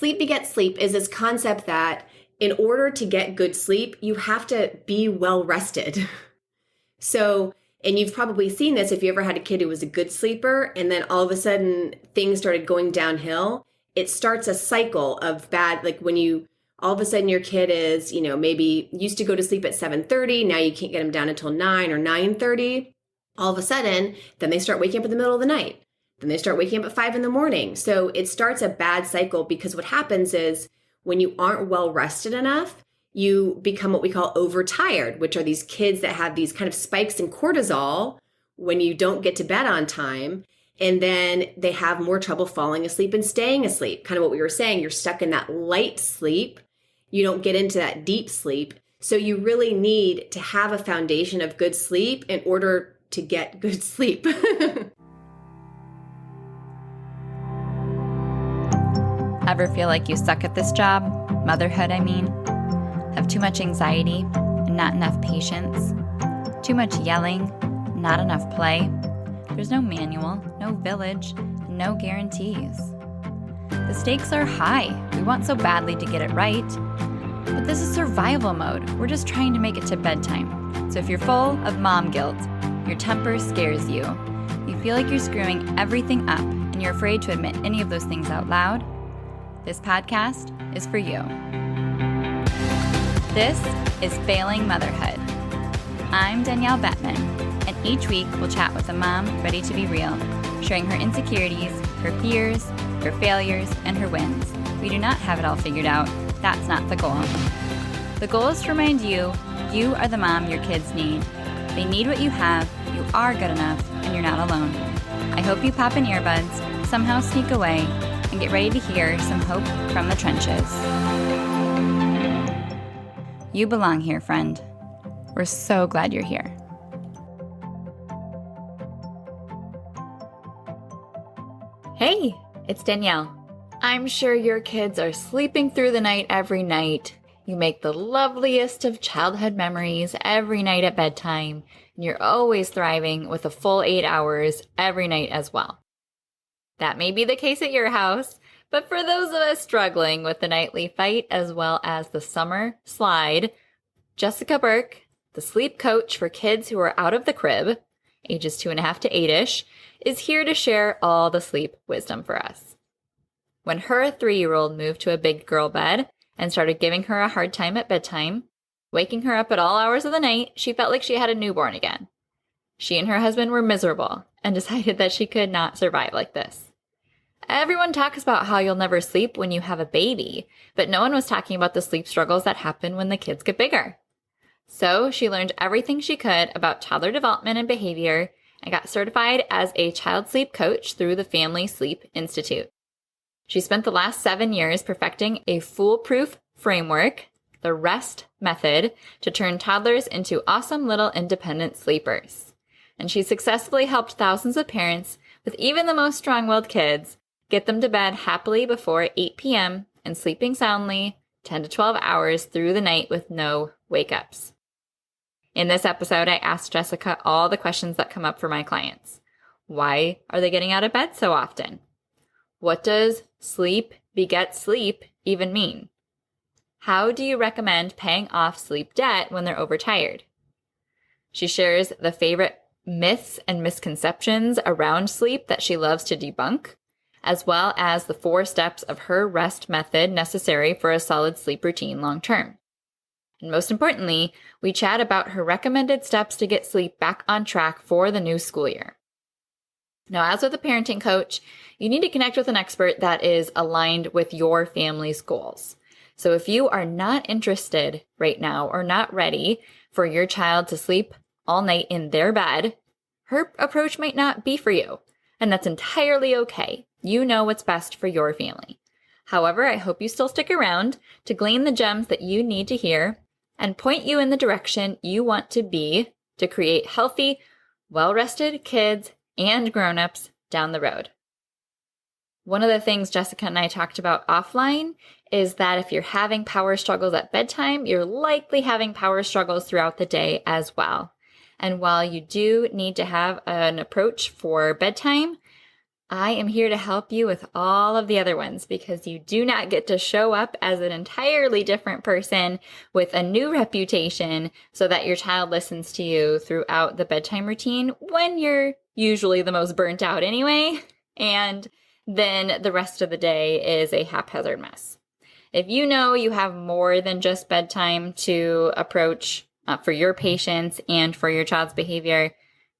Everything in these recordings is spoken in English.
sleep begets sleep is this concept that in order to get good sleep, you have to be well rested. So, and you've probably seen this if you ever had a kid who was a good sleeper and then all of a sudden things started going downhill. It starts a cycle of bad, like when you all of a sudden your kid is, maybe used to go to sleep at 7:30. Now you can't get them down until 9 or 9:30. All of a sudden, then they start waking up in the middle of the night. Then they start waking up at 5 in the morning. So it starts a bad cycle because what happens is when you aren't well rested enough, you become what we call overtired, which are these kids that have these kind of spikes in cortisol when you don't get to bed on time. And then they have more trouble falling asleep and staying asleep. Kind of what we were saying, you're stuck in that light sleep. You don't get into that deep sleep. So you really need to have a foundation of good sleep in order to get good sleep. Ever feel like you suck at this job? Motherhood, I mean. Have too much anxiety and not enough patience? Too much yelling, not enough play? There's no manual, no village, no guarantees. The stakes are high. We want so badly to get it right. But this is survival mode. We're just trying to make it to bedtime. So if you're full of mom guilt, your temper scares you, you feel like you're screwing everything up, and you're afraid to admit any of those things out loud, this podcast is for you. This is Failing Motherhood. I'm Danielle Bettman, and each week we'll chat with a mom ready to be real, sharing her insecurities, her fears, her failures, and her wins. We do not have it all figured out. That's not the goal. The goal is to remind you, you are the mom your kids need. They need what you have, you are good enough, and you're not alone. I hope you pop in earbuds, somehow sneak away, and get ready to hear some hope from the trenches. You belong here, friend. We're so glad you're here. Hey, it's Danielle. I'm sure your kids are sleeping through the night every night. You make the loveliest of childhood memories every night at bedtime, and you're always thriving with a full 8 hours every night as well. That may be the case at your house, but for those of us struggling with the nightly fight as well as the summer slide, Jessica Berk, the sleep coach for kids who are out of the crib, ages 2.5 to 8-ish, is here to share all the sleep wisdom for us. When her 3-year-old moved to a big girl bed and started giving her a hard time at bedtime, waking her up at all hours of the night, she felt like she had a newborn again. She and her husband were miserable and decided that she could not survive like this. Everyone talks about how you'll never sleep when you have a baby, but no one was talking about the sleep struggles that happen when the kids get bigger. So she learned everything she could about toddler development and behavior and got certified as a child sleep coach through the Family Sleep Institute. She spent the last 7 years perfecting a foolproof framework, the REST method, to turn toddlers into awesome little independent sleepers. And she successfully helped thousands of parents with even the most strong-willed kids get them to bed happily before 8 p.m. and sleeping soundly 10 to 12 hours through the night with no wake-ups. In this episode, I asked Jessica all the questions that come up for my clients. Why are they getting out of bed so often? What does sleep beget sleep even mean? How do you recommend paying off sleep debt when they're overtired? She shares the favorite myths and misconceptions around sleep that she loves to debunk, as well as the 4 steps of her REST method necessary for a solid sleep routine long term. And most importantly, we chat about her recommended steps to get sleep back on track for the new school year. Now, as with a parenting coach, you need to connect with an expert that is aligned with your family's goals. So if you are not interested right now or not ready for your child to sleep all night in their bed, her approach might not be for you, and that's entirely okay. You know what's best for your family. However, I hope you still stick around to glean the gems that you need to hear and point you in the direction you want to be to create healthy, well-rested kids and grown-ups down the road. One of the things Jessica and I talked about offline is that if you're having power struggles at bedtime, you're likely having power struggles throughout the day as well. And while you do need to have an approach for bedtime, I am here to help you with all of the other ones because you do not get to show up as an entirely different person with a new reputation so that your child listens to you throughout the bedtime routine when you're usually the most burnt out anyway. And then the rest of the day is a haphazard mess. If you know you have more than just bedtime to approach for your patients and for your child's behavior,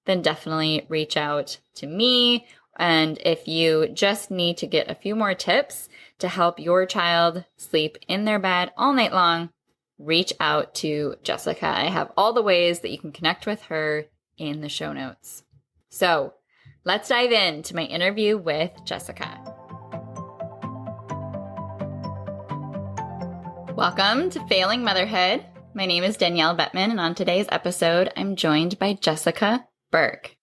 then definitely reach out to me. And if you just need to get a few more tips to help your child sleep in their bed all night long, reach out to Jessica. I have all the ways that you can connect with her in the show notes. So let's dive into my interview with Jessica. Welcome to Failing Motherhood. My name is Danielle Bettman, and on today's episode, I'm joined by Jessica Berk.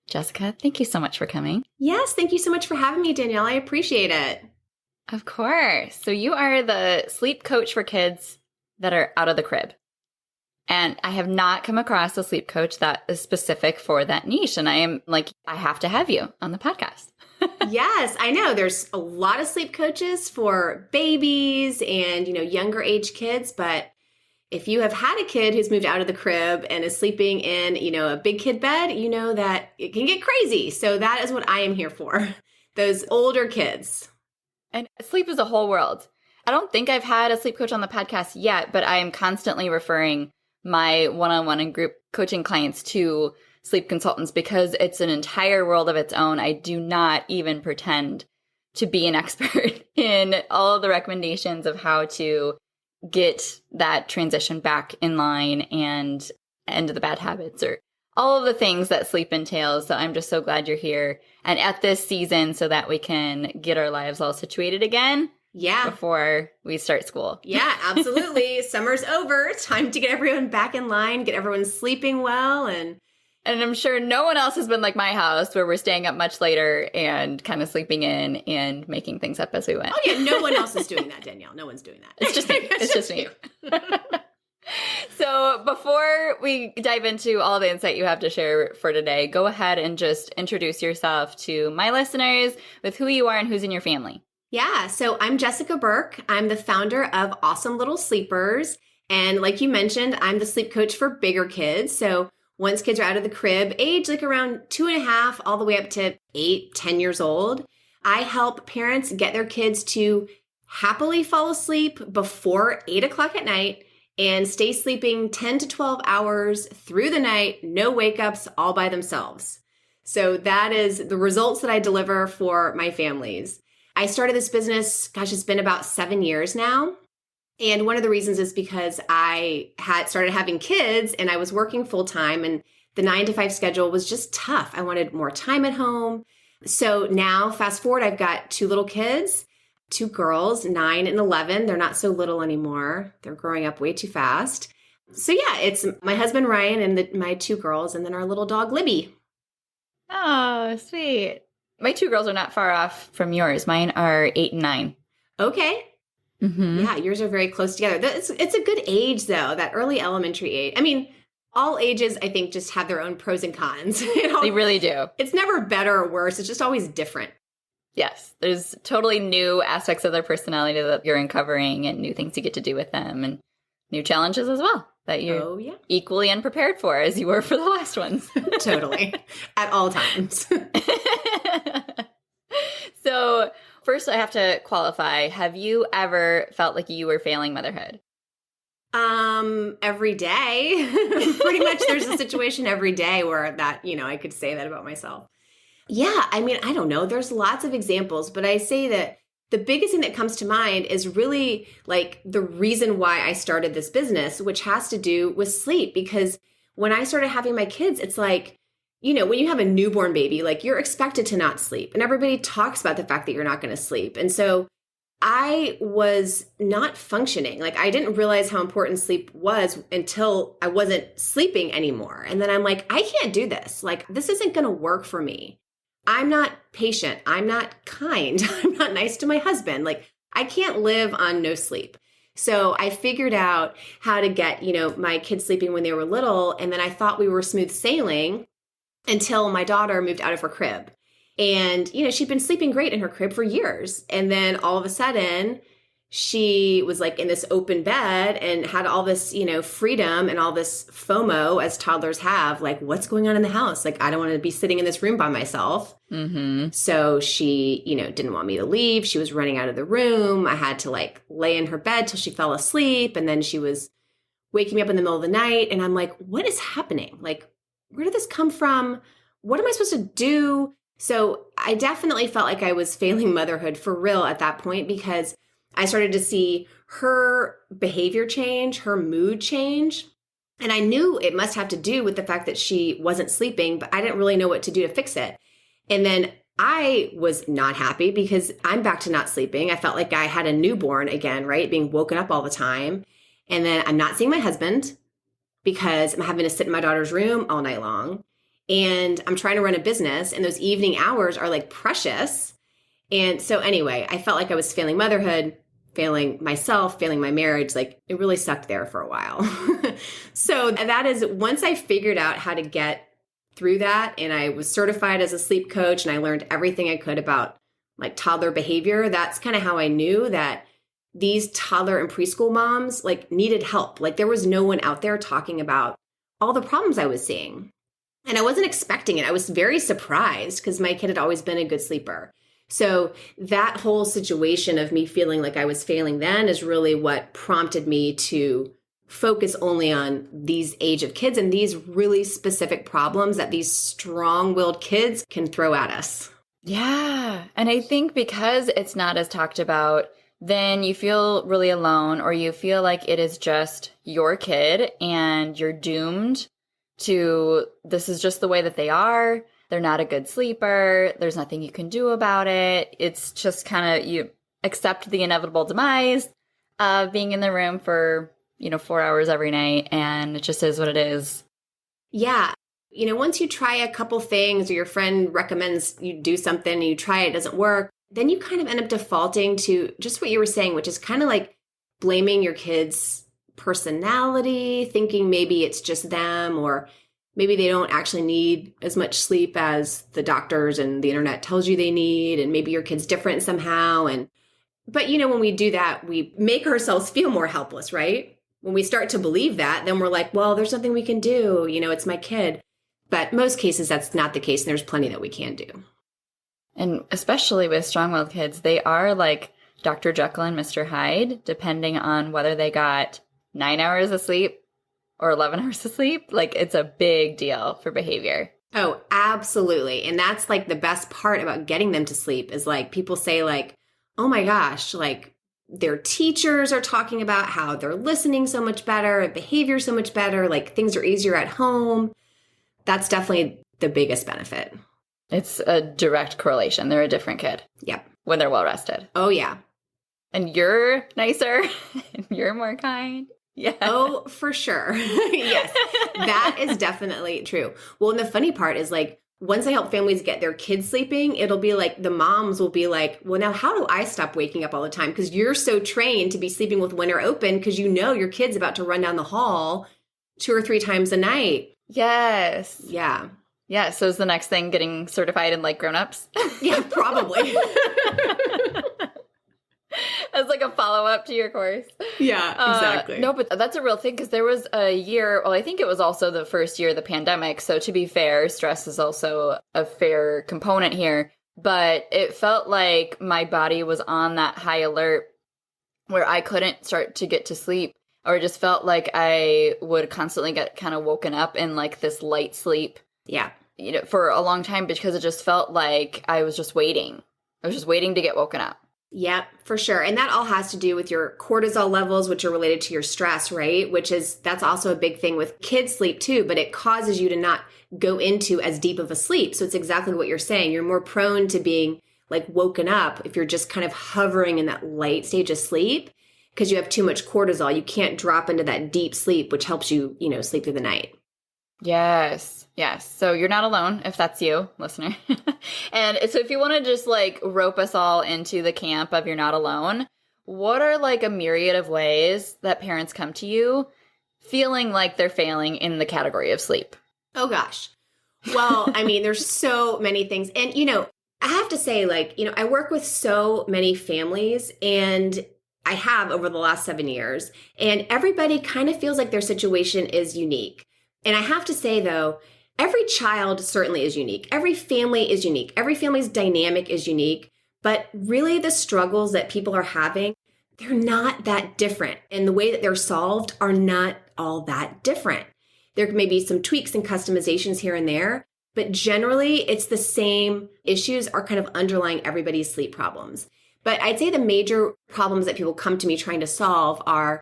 Jessica, thank you so much for coming. Yes, thank you so much for having me, Danielle. I appreciate it. Of course. So you are the sleep coach for kids that are out of the crib. And I have not come across a sleep coach that is specific for that niche. And I am like, I have to have you on the podcast. Yes, I know. There's a lot of sleep coaches for babies and, younger age kids. But if you have had a kid who's moved out of the crib and is sleeping in, a big kid bed, you know that it can get crazy. So that is what I am here for. Those older kids. And sleep is a whole world. I don't think I've had a sleep coach on the podcast yet, but I am constantly referring my one-on-one and group coaching clients to sleep consultants because it's an entire world of its own. I do not even pretend to be an expert in all of the recommendations of how to get that transition back in line and end of the bad habits or all of the things that sleep entails. So I'm just so glad you're here and at this season so that we can get our lives all situated again. Yeah. Before we start school. Yeah, absolutely. Summer's over. Time to get everyone back in line, get everyone sleeping well. And I'm sure no one else has been like my house where we're staying up much later and kind of sleeping in and making things up as we went. Oh, yeah. No one else is doing that, Danielle. No one's doing that. It's just me. It's just me. So before we dive into all the insight you have to share for today, go ahead and just introduce yourself to my listeners with who you are and who's in your family. Yeah. So I'm Jessica Berk. I'm the founder of Awesome Little Sleepers. And like you mentioned, I'm the sleep coach for bigger kids. So once kids are out of the crib, age like around 2.5, all the way up to 8, 10 years old, I help parents get their kids to happily fall asleep before 8 o'clock at night and stay sleeping 10 to 12 hours through the night, no wake-ups, all by themselves. So that is the results that I deliver for my families. I started this business, it's been about 7 years now. And one of the reasons is because I had started having kids and I was working full time and the 9 to 5 schedule was just tough. I wanted more time at home. So now fast forward, I've got 2 little kids, 2 girls, 9 and 11. They're not so little anymore. They're growing up way too fast. So yeah, it's my husband, Ryan, and my 2 girls, and then our little dog, Libby. Oh, sweet. My 2 girls are not far off from yours. Mine are 8 and 9. Okay. Mm-hmm. Yeah, yours are very close together. It's a good age, though, that early elementary age. I mean, all ages, I think, just have their own pros and cons. They really do. It's never better or worse. It's just always different. Yes. There's totally new aspects of their personality that you're uncovering and new things you get to do with them and new challenges as well that you're equally unprepared for as you were for the last ones. Totally. At all times. So first I have to qualify. Have you ever felt like you were failing motherhood? Every day. Pretty much there's a situation every day where that, I could say that about myself. Yeah. I mean, I don't know. There's lots of examples, but I say that the biggest thing that comes to mind is really like the reason why I started this business, which has to do with sleep. Because when I started having my kids, it's like, when you have a newborn baby, like you're expected to not sleep and everybody talks about the fact that you're not going to sleep. And so I was not functioning. Like I didn't realize how important sleep was until I wasn't sleeping anymore. And then I'm like, I can't do this. Like this isn't going to work for me. I'm not patient. I'm not kind. I'm not nice to my husband. Like I can't live on no sleep. So I figured out how to get, my kids sleeping when they were little. And then I thought we were smooth sailing until my daughter moved out of her crib. And, she'd been sleeping great in her crib for years. And then all of a sudden, she was like in this open bed and had all this, freedom and all this FOMO as toddlers have, like, what's going on in the house? Like, I don't want to be sitting in this room by myself. Mm-hmm. So she, didn't want me to leave. She was running out of the room. I had to like lay in her bed till she fell asleep. And then she was waking me up in the middle of the night. And I'm like, what is happening? Like, where did this come from? What am I supposed to do? So I definitely felt like I was failing motherhood for real at that point, because I started to see her behavior change, her mood change. And I knew it must have to do with the fact that she wasn't sleeping, but I didn't really know what to do to fix it. And then I was not happy because I'm back to not sleeping. I felt like I had a newborn again, right? Being woken up all the time. And then I'm not seeing my husband because I'm having to sit in my daughter's room all night long. And I'm trying to run a business, and those evening hours are like precious. And so anyway, I felt like I was failing motherhood, failing myself, failing my marriage. Like, it really sucked there for a while. So that is, once I figured out how to get through that, and I was certified as a sleep coach, and I learned everything I could about like toddler behavior, that's kind of how I knew that these toddler and preschool moms like needed help. Like, there was no one out there talking about all the problems I was seeing. And I wasn't expecting it. I was very surprised because my kid had always been a good sleeper. So that whole situation of me feeling like I was failing then is really what prompted me to focus only on these age of kids and these really specific problems that these strong-willed kids can throw at us. Yeah. And I think because it's not as talked about, then you feel really alone, or you feel like it is just your kid and you're doomed to, this is just the way that they are. They're not a good sleeper. There's nothing you can do about it. It's just kind of, you accept the inevitable demise of being in the room for, 4 hours every night, and it just is what it is. Yeah. Once you try a couple things, or your friend recommends you do something and you try it, doesn't work, then you kind of end up defaulting to just what you were saying, which is kind of like blaming your kids' personality, thinking maybe it's just them, or maybe they don't actually need as much sleep as the doctors and the internet tells you they need, and maybe your kid's different somehow. But when we do that, we make ourselves feel more helpless, right? When we start to believe that, then we're like, well, there's nothing we can do. It's my kid. But most cases, that's not the case. And there's plenty that we can do. And especially with strong-willed kids, they are like Dr. Jekyll and Mr. Hyde, depending on whether they got 9 hours of sleep or 11 hours of sleep. Like, it's a big deal for behavior. Oh, absolutely. And that's like the best part about getting them to sleep is like people say like, oh my gosh, like their teachers are talking about how they're listening so much better, behavior so much better, like things are easier at home. That's definitely the biggest benefit. It's a direct correlation. They're a different kid. Yep. When they're well rested. Oh, yeah. And you're nicer. And you're more kind. Yeah. Oh, for sure. Yes. That is definitely true. Well, and the funny part is like, once I help families get their kids sleeping, it'll be like the moms will be like, well, now how do I stop waking up all the time? Because you're so trained to be sleeping with window open because your kid's about to run down the hall 2 or 3 times a night. Yes. Yeah. Yeah. So is the next thing getting certified in like grown-ups? Yeah, probably. As like a follow-up to your course. Yeah, exactly. No, but that's a real thing because there was a year, well, I think it was also the first year of the pandemic. So to be fair, stress is also a fair component here. But it felt like my body was on that high alert where I couldn't start to get to sleep, or just felt like I would constantly get kind of woken up in like this light sleep. Yeah. For a long time, because it just felt like I was just waiting. I was just waiting to get woken up. Yeah, for sure. And that all has to do with your cortisol levels, which are related to your stress, right? That's also a big thing with kids' sleep too, but it causes you to not go into as deep of a sleep. So it's exactly what you're saying. You're more prone to being like woken up if you're just kind of hovering in that light stage of sleep because you have too much cortisol. You can't drop into that deep sleep, which helps you, sleep through the night. Yes. Yes. So you're not alone if that's you, listener. And so if you want to just like rope us all into the camp of you're not alone, what are like a myriad of ways that parents come to you feeling like they're failing in the category of sleep? Oh gosh. Well, I mean, there's so many things. And, I have to say, like, I work with so many families, and I have over the last 7 years, and everybody kind of feels like their situation is unique. And I have to say, though, every child certainly is unique. Every family is unique. Every family's dynamic is unique. But really, the struggles that people are having, they're not that different. And the way that they're solved are not all that different. There may be some tweaks and customizations here and there, but generally, it's the same issues are kind of underlying everybody's sleep problems. But I'd say the major problems that people come to me trying to solve are,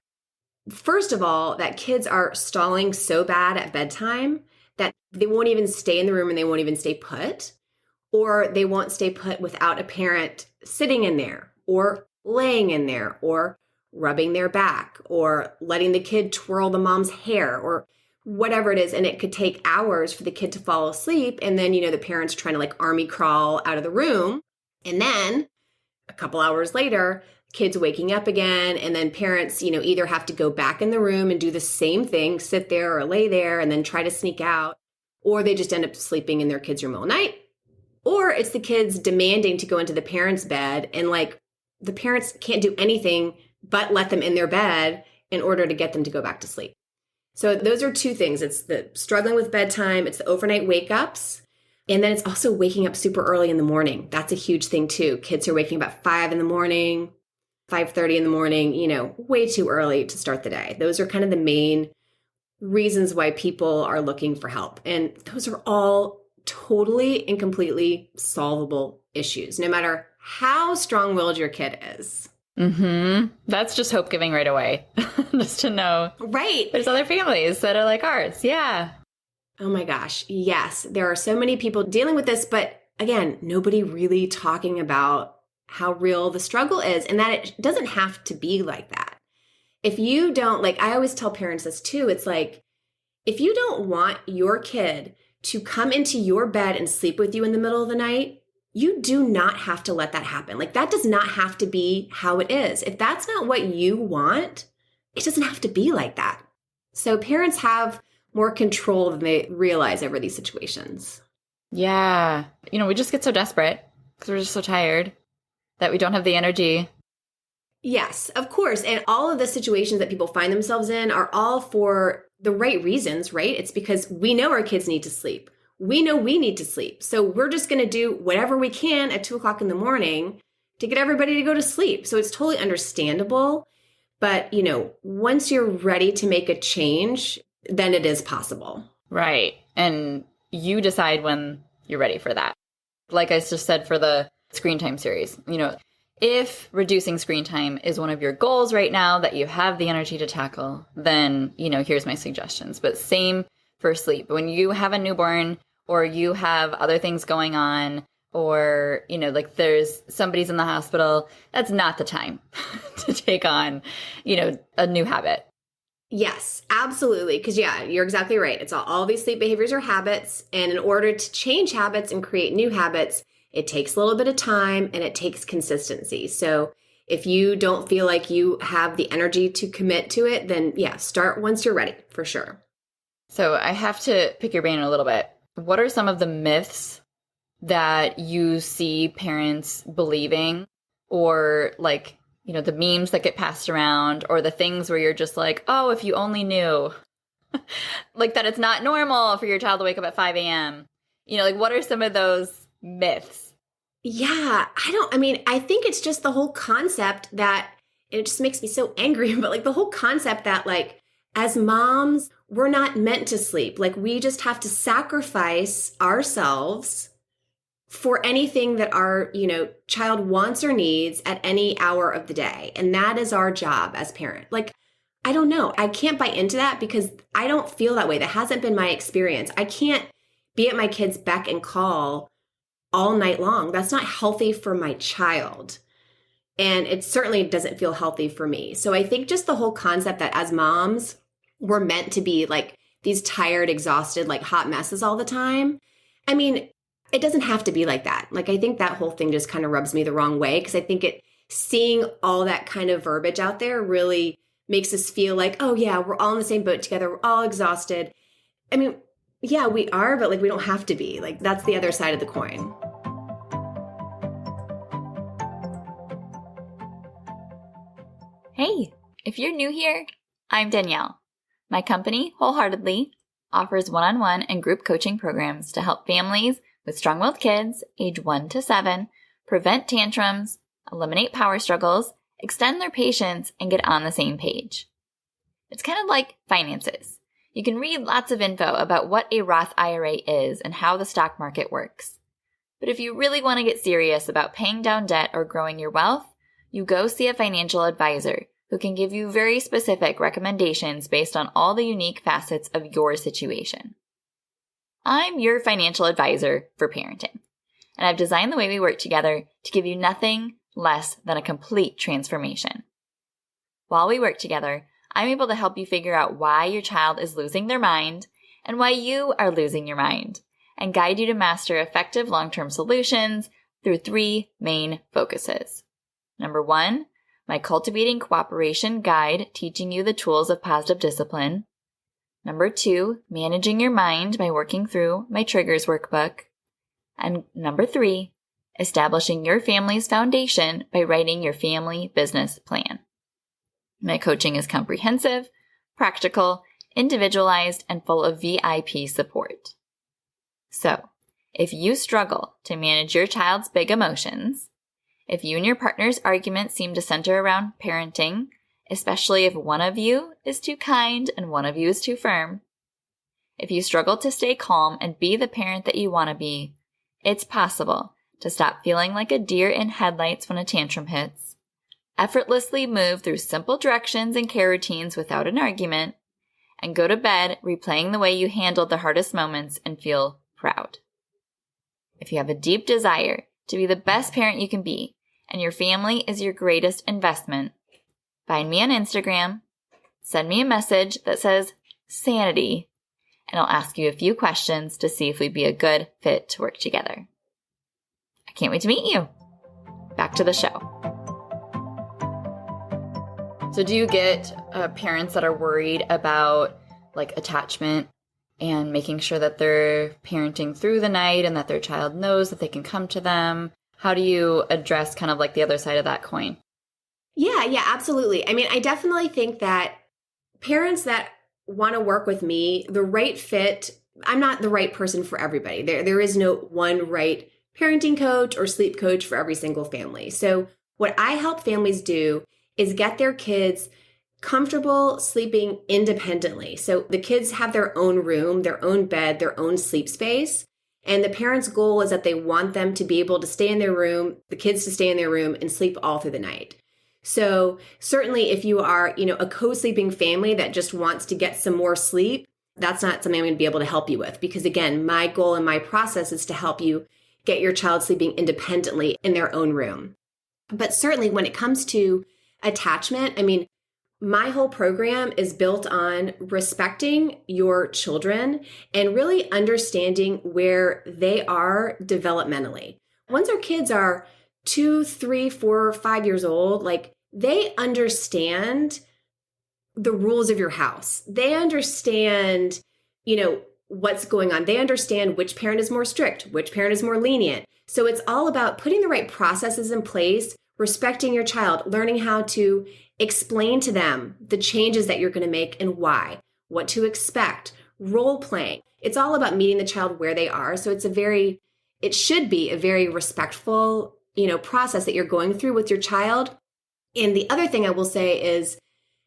first of all, that kids are stalling so bad at bedtime that they won't even stay in the room and they won't even stay put, or they won't stay put without a parent sitting in there or laying in there or rubbing their back or letting the kid twirl the mom's hair or whatever it is. And it could take hours for the kid to fall asleep. And then, the parents trying to like army crawl out of the room. And then a couple hours later, kids waking up again. And then parents, either have to go back in the room and do the same thing, sit there or lay there and then try to sneak out, or they just end up sleeping in their kid's room all night. Or it's the kids demanding to go into the parents' bed, and like the parents can't do anything but let them in their bed in order to get them to go back to sleep. So those are two things. It's the struggling with bedtime, it's the overnight wake-ups, and then it's also waking up super early in the morning. That's a huge thing too. Kids are waking up about 5 in the morning, 5:30 in the morning, way too early to start the day. Those are kind of the main reasons why people are looking for help. And those are all totally and completely solvable issues, no matter how strong-willed your kid is. That's just hope giving right away. Just to know. Right. There's other families that are like ours. Yeah. Oh my gosh. Yes. There are so many people dealing with this, but again, nobody really talking about how real the struggle is and that it doesn't have to be like that. If you don't, like, I always tell parents this too. It's like, if you don't want your kid to come into your bed and sleep with you in the middle of the night, you do not have to let that happen. Like, that does not have to be how it is. If that's not what you want, it doesn't have to be like that. So parents have more control than they realize over these situations. Yeah. We just get so desperate because we're just so tired that we don't have the energy. Yes, of course. And all of the situations that people find themselves in are all for the right reasons, right? It's because we know our kids need to sleep. We know we need to sleep. So we're just going to do whatever we can at 2:00 in the morning to get everybody to go to sleep. So it's totally understandable. But, once you're ready to make a change, then it is possible. Right. And you decide when you're ready for that. Like I just said for the screen time series, if reducing screen time is one of your goals right now that you have the energy to tackle, then, here's my suggestions. But same for sleep. When you have a newborn or you have other things going on, or, like there's somebody's in the hospital, that's not the time to take on, a new habit. Yes, absolutely. Because you're exactly right. It's all these sleep behaviors are habits. And in order to change habits and create new habits, it takes a little bit of time and it takes consistency. So if you don't feel like you have the energy to commit to it, then start once you're ready, for sure. So I have to pick your brain a little bit. What are some of the myths that you see parents believing, or like, the memes that get passed around, or the things where you're just like, oh, if you only knew, like that it's not normal for your child to wake up at 5 a.m. What are some of those myths? Yeah, I think it's just the whole concept that it just makes me so angry, but like the whole concept that like as moms, we're not meant to sleep. Like we just have to sacrifice ourselves for anything that our, child wants or needs at any hour of the day. And that is our job as parent. Like, I don't know. I can't buy into that because I don't feel that way. That hasn't been my experience. I can't be at my kid's beck and call all night long. That's not healthy for my child. And it certainly doesn't feel healthy for me. So I think just the whole concept that as moms, we're meant to be like these tired, exhausted, like hot messes all the time. It doesn't have to be like that. Like, I think that whole thing just kind of rubs me the wrong way because I think seeing all that kind of verbiage out there really makes us feel like, oh yeah, we're all in the same boat together. We're all exhausted. Yeah, we are, but like we don't have to be. Like that's the other side of the coin. Hey, if you're new here, I'm Danielle. My company, Wholeheartedly, offers one-on-one and group coaching programs to help families with strong-willed kids age 1 to 7 prevent tantrums, eliminate power struggles, extend their patience, and get on the same page. It's kind of like finances. You can read lots of info about what a Roth IRA is and how the stock market works. But if you really want to get serious about paying down debt or growing your wealth, you go see a financial advisor who can give you very specific recommendations based on all the unique facets of your situation. I'm your financial advisor for parenting, and I've designed the way we work together to give you nothing less than a complete transformation. While we work together, I'm able to help you figure out why your child is losing their mind and why you are losing your mind, and guide you to master effective long-term solutions through 3 main focuses. Number 1, my Cultivating Cooperation guide teaching you the tools of positive discipline. Number 2, managing your mind by working through my Triggers workbook. And number 3, establishing your family's foundation by writing your family business plan. My coaching is comprehensive, practical, individualized, and full of VIP support. So, if you struggle to manage your child's big emotions, if you and your partner's arguments seem to center around parenting, especially if one of you is too kind and one of you is too firm, if you struggle to stay calm and be the parent that you want to be, it's possible to stop feeling like a deer in headlights when a tantrum hits, effortlessly move through simple directions and care routines without an argument, and go to bed replaying the way you handled the hardest moments and feel proud. If you have a deep desire to be the best parent you can be, and your family is your greatest investment, find me on Instagram, send me a message that says sanity, and I'll ask you a few questions to see if we'd be a good fit to work together. I can't wait to meet you. Back to the show. So do you get parents that are worried about like attachment and making sure that they're parenting through the night and that their child knows that they can come to them? How do you address kind of like the other side of that coin? Yeah, absolutely. I mean, I definitely think that parents that want to work with me, the right fit, I'm not the right person for everybody. There is no one right parenting coach or sleep coach for every single family. So what I help families do is get their kids comfortable sleeping independently. So the kids have their own room, their own bed, their own sleep space. And the parents' goal is that they want them to be able to stay in their room, the kids to stay in their room and sleep all through the night. So certainly if you are, a co-sleeping family that just wants to get some more sleep, that's not something I'm going to be able to help you with. Because again, my goal and my process is to help you get your child sleeping independently in their own room. But certainly when it comes to attachment, I mean, my whole program is built on respecting your children and really understanding where they are developmentally. Once our kids are 2, 3, 4, 5 years old, like they understand the rules of your house. They understand, what's going on. They understand which parent is more strict, which parent is more lenient. So it's all about putting the right processes in place, respecting your child, learning how to explain to them the changes that you're going to make and why, what to expect, role playing. It's all about meeting the child where they are. So it should be a very respectful, process that you're going through with your child. And the other thing I will say is,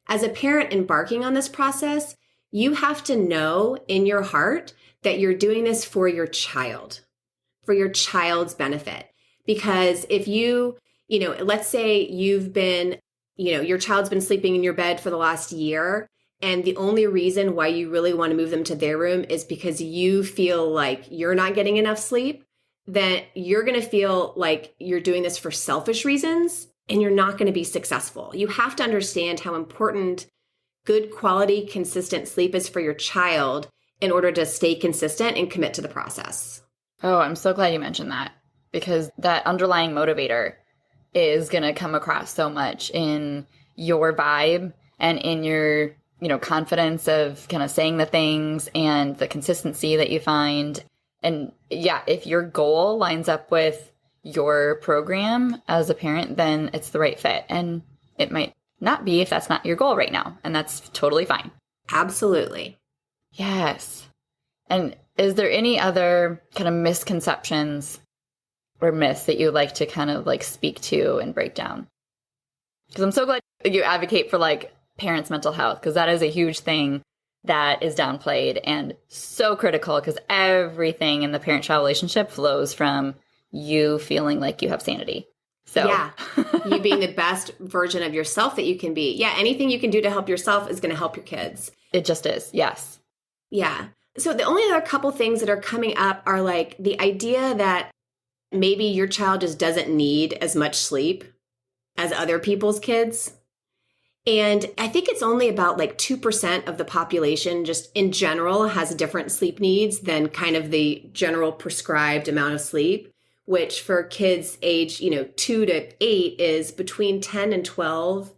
as a parent embarking on this process, you have to know in your heart that you're doing this for your child, for your child's benefit. Because if let's say you've been, your child's been sleeping in your bed for the last year, and the only reason why you really want to move them to their room is because you feel like you're not getting enough sleep, then you're going to feel like you're doing this for selfish reasons and you're not going to be successful. You have to understand how important good quality, consistent sleep is for your child in order to stay consistent and commit to the process. Oh, I'm so glad you mentioned that, because that underlying motivator is going to come across so much in your vibe and in your, confidence of kind of saying the things and the consistency that you find. And yeah, if your goal lines up with your program as a parent, then it's the right fit. And it might not B if that's not your goal right now. And that's totally fine. Absolutely. Yes. And is there any other kind of misconceptions or myths that you would like to kind of like speak to and break down? Because I'm so glad you advocate for like parents' mental health, because that is a huge thing that is downplayed and so critical, because everything in the parent-child relationship flows from you feeling like you have sanity. So yeah, you being the best version of yourself that you can be. Yeah, anything you can do to help yourself is going to help your kids. It just is. Yes. Yeah. So the only other couple things that are coming up are like the idea that maybe your child just doesn't need as much sleep as other people's kids. And I think it's only about like 2% of the population just in general has different sleep needs than kind of the general prescribed amount of sleep, which for kids age, 2 to 8 is between 10 and 12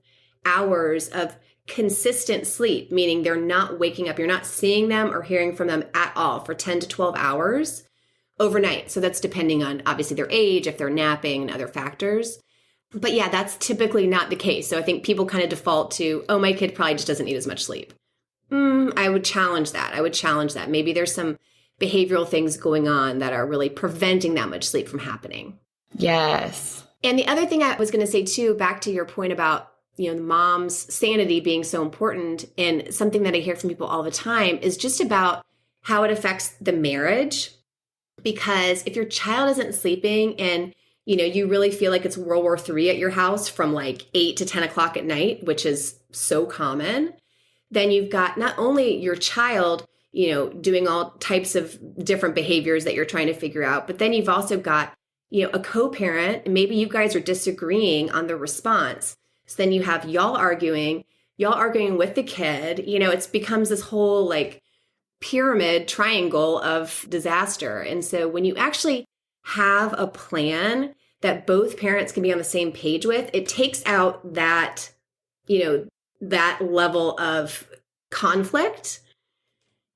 hours of consistent sleep, meaning they're not waking up. You're not seeing them or hearing from them at all for 10 to 12 hours overnight. So that's depending on obviously their age, if they're napping and other factors. But yeah, that's typically not the case. So I think people kind of default to, oh, my kid probably just doesn't need as much sleep. I would challenge that. Maybe there's some behavioral things going on that are really preventing that much sleep from happening. Yes. And the other thing I was going to say too, back to your point about, the mom's sanity being so important, and something that I hear from people all the time is just about how it affects the marriage. Because if your child isn't sleeping and you really feel like it's World War III at your house from like 8 to 10 o'clock at night, which is so common, then you've got not only your child, doing all types of different behaviors that you're trying to figure out, but then you've also got, a co-parent, and maybe you guys are disagreeing on the response. So then you have y'all arguing with the kid, it becomes this whole like pyramid triangle of disaster. And so when you actually have a plan that both parents can be on the same page with, it takes out that, that level of conflict.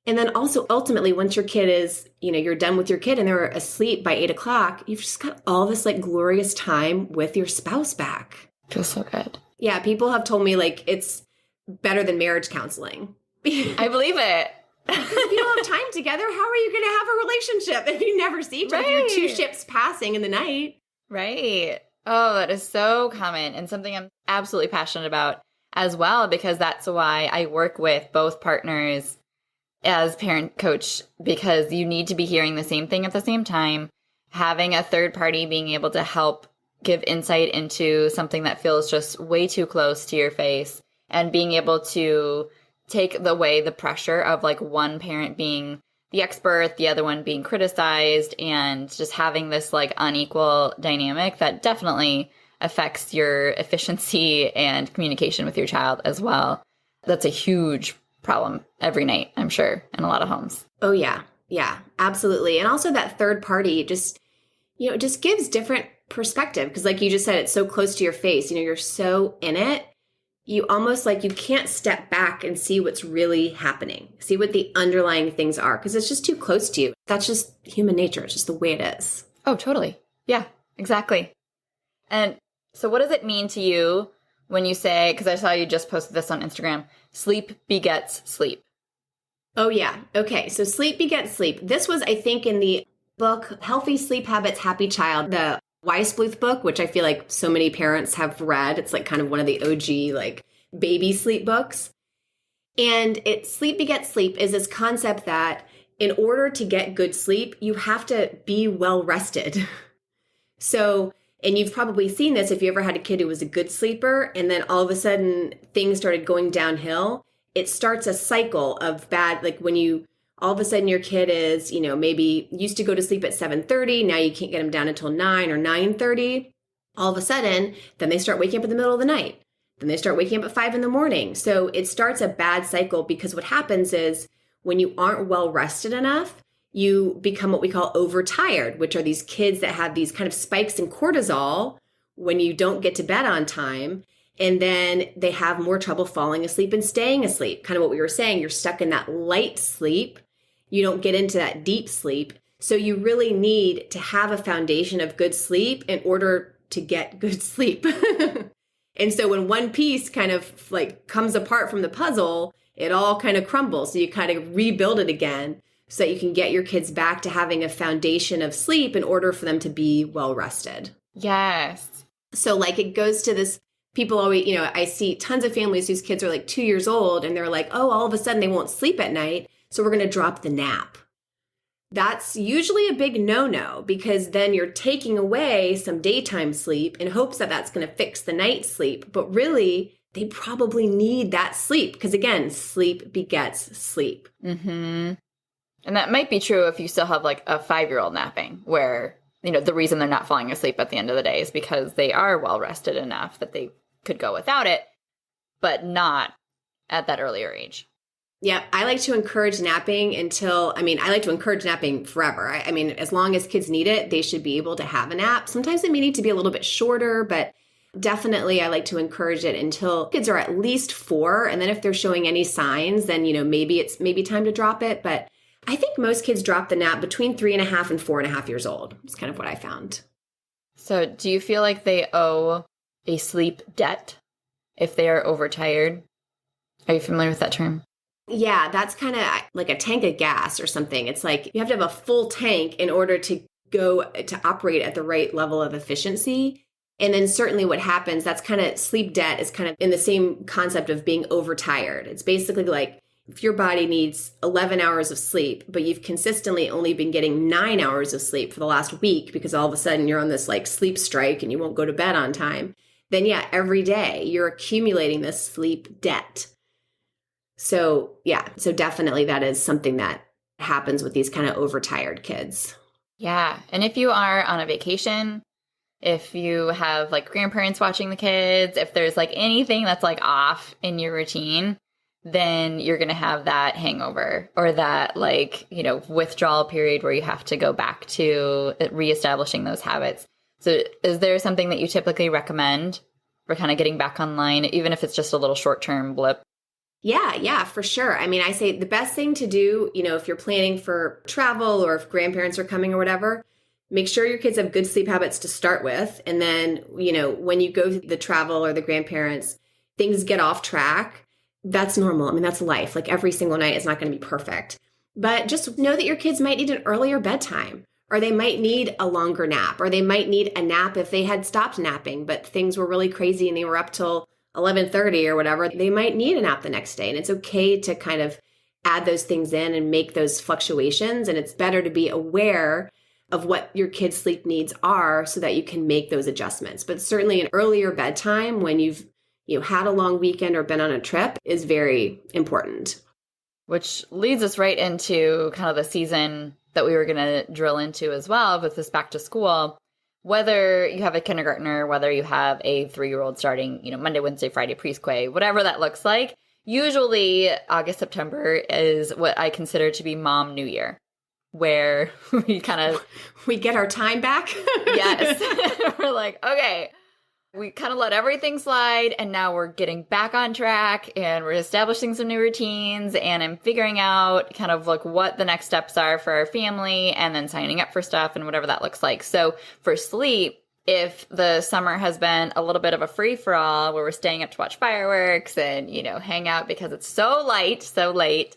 And then also ultimately, once your kid is, you're done with your kid and they're asleep by 8 o'clock, you've just got all this like glorious time with your spouse back. Feels so good. Yeah. People have told me like it's better than marriage counseling. I believe it. If you don't have time together, how are you going to have a relationship if you never see each other? You're two ships passing in the night. Right. Oh, that is so common and something I'm absolutely passionate about as well, because that's why I work with both partners as parent coach, because you need to be hearing the same thing at the same time. Having a third party being able to help give insight into something that feels just way too close to your face, and being able to take away the pressure of like one parent being the expert, the other one being criticized, and just having this like unequal dynamic that definitely affects your efficiency and communication with your child as well. That's a huge problem every night, I'm sure, in a lot of homes. Oh yeah. Yeah, absolutely. And also that third party just, it just gives different perspective, because like you just said, it's so close to your face, you're so in it. You almost like you can't step back and see what's really happening, see what the underlying things are, because it's just too close to you. That's just human nature. It's just the way it is. Oh, totally. Yeah, exactly. And so what does it mean to you when you say, because I saw you just posted this on Instagram, sleep begets sleep? Oh, yeah. Okay. So sleep begets sleep. This was, I think, in the book, Healthy Sleep Habits, Happy Child, the Weisbluth book, which I feel like so many parents have read. It's like kind of one of the OG like baby sleep books. And sleep begets sleep is this concept that in order to get good sleep, you have to be well rested. So, and you've probably seen this if you ever had a kid who was a good sleeper and then all of a sudden things started going downhill. It starts a cycle of bad, like when you all of a sudden your kid is, maybe used to go to sleep at 7:30. Now you can't get them down until 9 or 9:30. All of a sudden, then they start waking up in the middle of the night. Then they start waking up at 5 in the morning. So it starts a bad cycle, because what happens is when you aren't well rested enough, you become what we call overtired, which are these kids that have these kind of spikes in cortisol when you don't get to bed on time. And then they have more trouble falling asleep and staying asleep. Kind of what we were saying, you're stuck in that light sleep. You don't get into that deep sleep. So you really need to have a foundation of good sleep in order to get good sleep. And so when one piece kind of like comes apart from the puzzle, it all kind of crumbles. So you kind of rebuild it again so that you can get your kids back to having a foundation of sleep in order for them to be well rested. Yes. So like it goes to this, people always, I see tons of families whose kids are like 2 years old and they're like, oh, all of a sudden they won't sleep at night. So we're going to drop the nap. That's usually a big no-no because then you're taking away some daytime sleep in hopes that that's going to fix the night sleep. But really, they probably need that sleep because, again, sleep begets sleep. Mm-hmm. And that might be true if you still have like a 5-year-old napping where, the reason they're not falling asleep at the end of the day is because they are well rested enough that they could go without it, but not at that earlier age. Yeah, I like to encourage napping I like to encourage napping forever. I mean, as long as kids need it, they should be able to have a nap. Sometimes it may need to be a little bit shorter, but definitely I like to encourage it until kids are at least 4. And then if they're showing any signs, then, maybe it's time to drop it. But I think most kids drop the nap between 3.5 and 4.5 years old. It's kind of what I found. So do you feel like they owe a sleep debt if they are overtired? Are you familiar with that term? Yeah, that's kind of like a tank of gas or something. It's like you have to have a full tank in order to go to operate at the right level of efficiency. And then certainly what happens, that's kind of sleep debt is kind of in the same concept of being overtired. It's basically like if your body needs 11 hours of sleep, but you've consistently only been getting 9 hours of sleep for the last week because all of a sudden you're on this like sleep strike and you won't go to bed on time, then yeah, every day you're accumulating this sleep debt. So definitely that is something that happens with these kind of overtired kids. Yeah. And if you are on a vacation, if you have like grandparents watching the kids, if there's like anything that's like off in your routine, then you're going to have that hangover or that like, withdrawal period where you have to go back to reestablishing those habits. So is there something that you typically recommend for kind of getting back online, even if it's just a little short-term blip? Yeah, for sure. I mean, I say the best thing to do, if you're planning for travel or if grandparents are coming or whatever, make sure your kids have good sleep habits to start with. And then, when you go to the travel or the grandparents, things get off track. That's normal. I mean, that's life. Like every single night is not going to be perfect. But just know that your kids might need an earlier bedtime, or they might need a longer nap, or they might need a nap if they had stopped napping, but things were really crazy and they were up till 11:30 or whatever. They might need a nap the next day. And it's okay to kind of add those things in and make those fluctuations. And it's better to be aware of what your kids' sleep needs are so that you can make those adjustments. But certainly an earlier bedtime when you've had a long weekend or been on a trip is very important. Which leads us right into kind of the season that we were going to drill into as well with this back to school. Whether you have a kindergartner, whether you have a 3-year-old starting, Monday, Wednesday, Friday, preschool, whatever that looks like, usually August, September is what I consider to be Mom New Year, where we get our time back. Yes. We're like, okay, we kind of let everything slide and now we're getting back on track and we're establishing some new routines and I'm figuring out kind of like what the next steps are for our family and then signing up for stuff and whatever that looks like. So for sleep, if the summer has been a little bit of a free-for-all where we're staying up to watch fireworks and, hang out because it's so light, so late,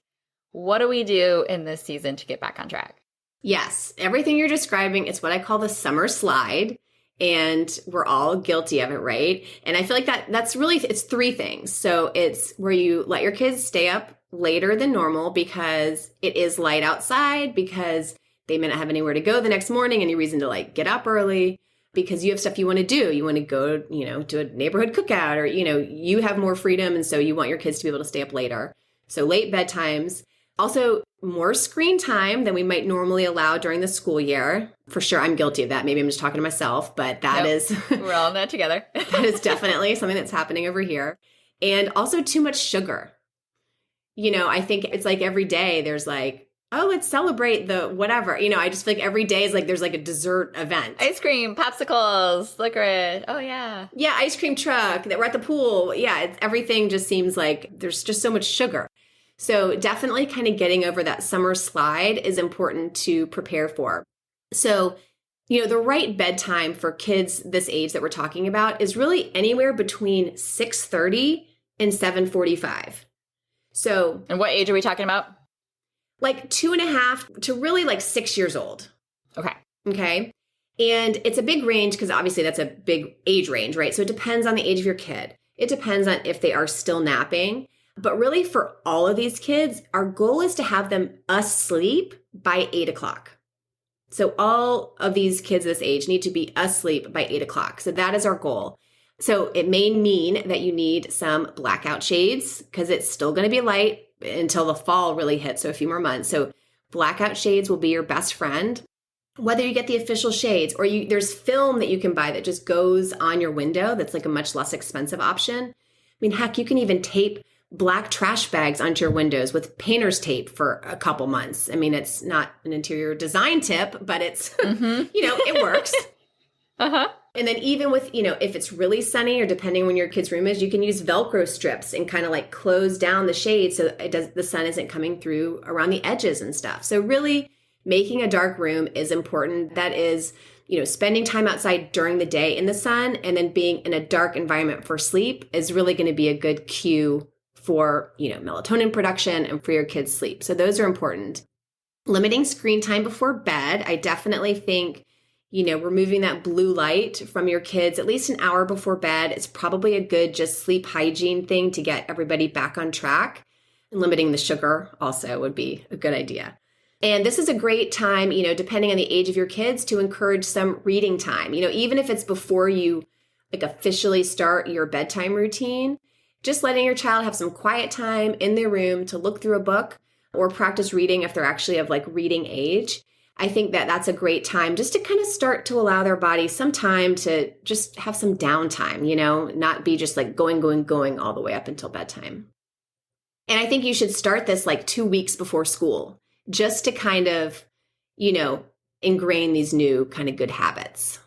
what do we do in this season to get back on track? Yes, everything you're describing is what I call the summer slide. And we're all guilty of it, right? And I feel like that's really, it's 3 things. So it's where you let your kids stay up later than normal because it is light outside, because they may not have anywhere to go the next morning, any reason to like get up early, because you have stuff you want to do. You want to go, to a neighborhood cookout or, you have more freedom. And so you want your kids to be able to stay up later. So late bedtimes. Also, more screen time than we might normally allow during the school year. For sure, I'm guilty of that. Maybe I'm just talking to myself, but that is... We're all in that together. That is definitely something that's happening over here. And also too much sugar. I think it's like every day there's like, oh, let's celebrate the whatever. I just feel like every day is like there's like a dessert event. Ice cream, popsicles, licorice. Oh, yeah. Yeah, ice cream truck. That we're at the pool. Yeah, everything just seems like there's just so much sugar. So definitely kind of getting over that summer slide is important to prepare for. So The right bedtime for kids this age that we're talking about is really anywhere between 6:30 and 7:45. So, And what age are we talking about? like 2.5 to really like 6 years old. Okay. Okay. And it's a big range because obviously that's a big age range, right? So it depends on the age of your kid. It depends on if they are still napping. But really, for all of these kids, our goal is to have them asleep by 8 o'clock. So all of these kids this age need to be asleep by 8 o'clock. So that is our goal. So it may mean that you need some blackout shades because it's still going to be light until the fall really hits. So a few more months. So blackout shades will be your best friend. Whether you get the official shades or there's film that you can buy that just goes on your window. That's like a much less expensive option. I mean, heck, you can even tape black trash bags onto your windows with painter's tape for a couple months. I mean, it's not an interior design tip, but it's, it works. Uh-huh. And then even with, if it's really sunny or depending on when your kid's room is, you can use Velcro strips and kind of like close down the shade so the sun isn't coming through around the edges and stuff. So really making a dark room is important. That is, spending time outside during the day in the sun and then being in a dark environment for sleep is really going to be a good cue for, melatonin production and for your kids' sleep. So those are important. Limiting screen time before bed. I definitely think, removing that blue light from your kids at least an hour before bed is probably a good just sleep hygiene thing to get everybody back on track. And limiting the sugar also would be a good idea. And this is a great time, depending on the age of your kids, to encourage some reading time. Even if it's before you like officially start your bedtime routine, just letting your child have some quiet time in their room to look through a book or practice reading if they're actually of like reading age. I think that that's a great time just to kind of start to allow their body some time to just have some downtime, not be just like going all the way up until bedtime. And I think you should start this like 2 weeks before school just to kind of, ingrain these new kind of good habits.